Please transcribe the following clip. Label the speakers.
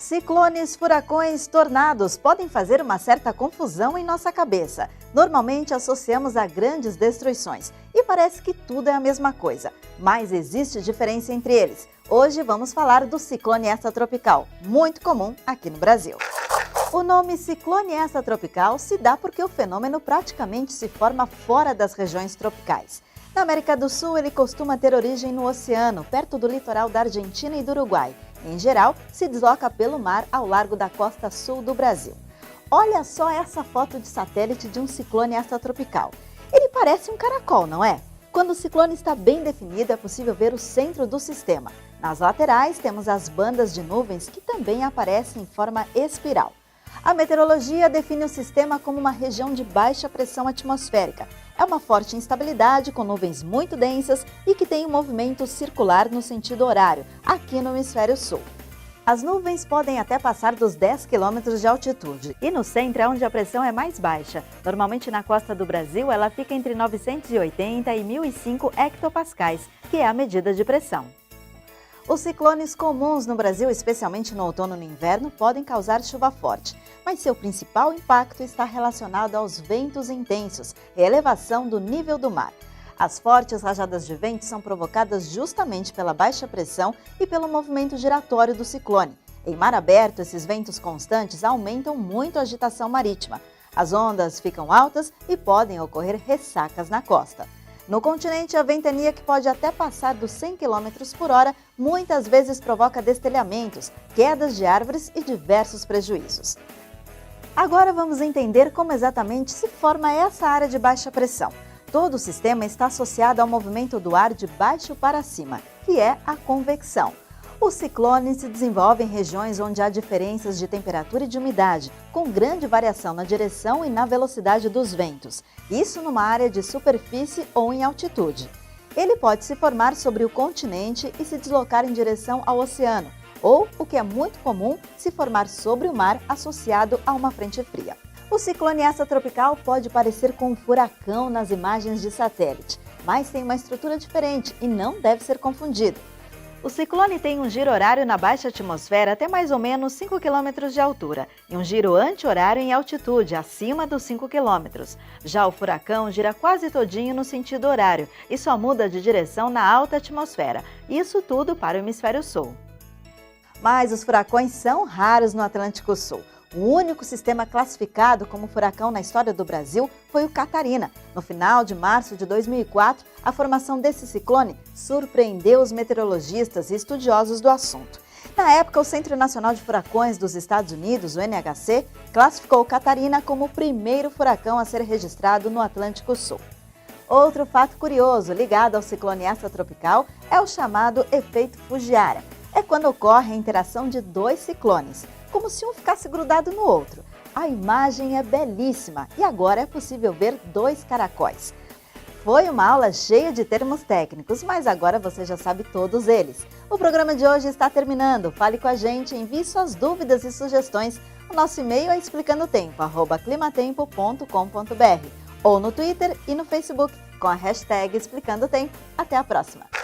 Speaker 1: Ciclones, furacões, tornados podem fazer uma certa confusão em nossa cabeça. Normalmente associamos a grandes destruições e parece que tudo é a mesma coisa, mas existe diferença entre eles. Hoje vamos falar do ciclone extratropical, muito comum aqui no Brasil. O nome ciclone extratropical se dá porque o fenômeno praticamente se forma fora das regiões tropicais. Na América do Sul, ele costuma ter origem no oceano, perto do litoral da Argentina e do Uruguai. Em geral, se desloca pelo mar ao largo da costa sul do Brasil. Olha só essa foto de satélite de um ciclone extratropical. Ele parece um caracol, não é? Quando o ciclone está bem definido, é possível ver o centro do sistema. Nas laterais, temos as bandas de nuvens que também aparecem em forma espiral. A meteorologia define o sistema como uma região de baixa pressão atmosférica. É uma forte instabilidade com nuvens muito densas e que tem um movimento circular no sentido horário, aqui no hemisfério sul. As nuvens podem até passar dos 10 km de altitude e no centro é onde a pressão é mais baixa. Normalmente na costa do Brasil ela fica entre 980 e 1005 hectopascais, que é a medida de pressão. Os ciclones comuns no Brasil, especialmente no outono e no inverno, podem causar chuva forte, mas seu principal impacto está relacionado aos ventos intensos e elevação do nível do mar. As fortes rajadas de vento são provocadas justamente pela baixa pressão e pelo movimento giratório do ciclone. Em mar aberto, esses ventos constantes aumentam muito a agitação marítima. As ondas ficam altas e podem ocorrer ressacas na costa. No continente, a ventania, que pode até passar dos 100 km por hora, muitas vezes provoca destelhamentos, quedas de árvores e diversos prejuízos. Agora vamos entender como exatamente se forma essa área de baixa pressão. Todo o sistema está associado ao movimento do ar de baixo para cima, que é a convecção. Os ciclones se desenvolvem em regiões onde há diferenças de temperatura e de umidade, com grande variação na direção e na velocidade dos ventos. Isso numa área de superfície ou em altitude. Ele pode se formar sobre o continente e se deslocar em direção ao oceano, ou, o que é muito comum, se formar sobre o mar associado a uma frente fria. O ciclone extratropical pode parecer com um furacão nas imagens de satélite, mas tem uma estrutura diferente e não deve ser confundido. O ciclone tem um giro horário na baixa atmosfera até mais ou menos 5 km de altura e um giro anti-horário em altitude, acima dos 5 km. Já o furacão gira quase todinho no sentido horário e só muda de direção na alta atmosfera. Isso tudo para o hemisfério sul. Mas os furacões são raros no Atlântico Sul. O único sistema classificado como furacão na história do Brasil foi o Catarina. No final de março de 2004, a formação desse ciclone surpreendeu os meteorologistas e estudiosos do assunto. Na época, o Centro Nacional de Furacões dos Estados Unidos, o NHC, classificou o Catarina como o primeiro furacão a ser registrado no Atlântico Sul. Outro fato curioso ligado ao ciclone extratropical é o chamado efeito Fujiara. É quando ocorre a interação de dois ciclones, como se um ficasse grudado no outro. A imagem é belíssima e agora é possível ver dois caracóis. Foi uma aula cheia de termos técnicos, mas agora você já sabe todos eles. O programa de hoje está terminando. Fale com a gente, envie suas dúvidas e sugestões. O nosso e-mail é explicandotempo@climatempo.com.br ou no Twitter e no Facebook com a hashtag Explicando Tempo. Até a próxima!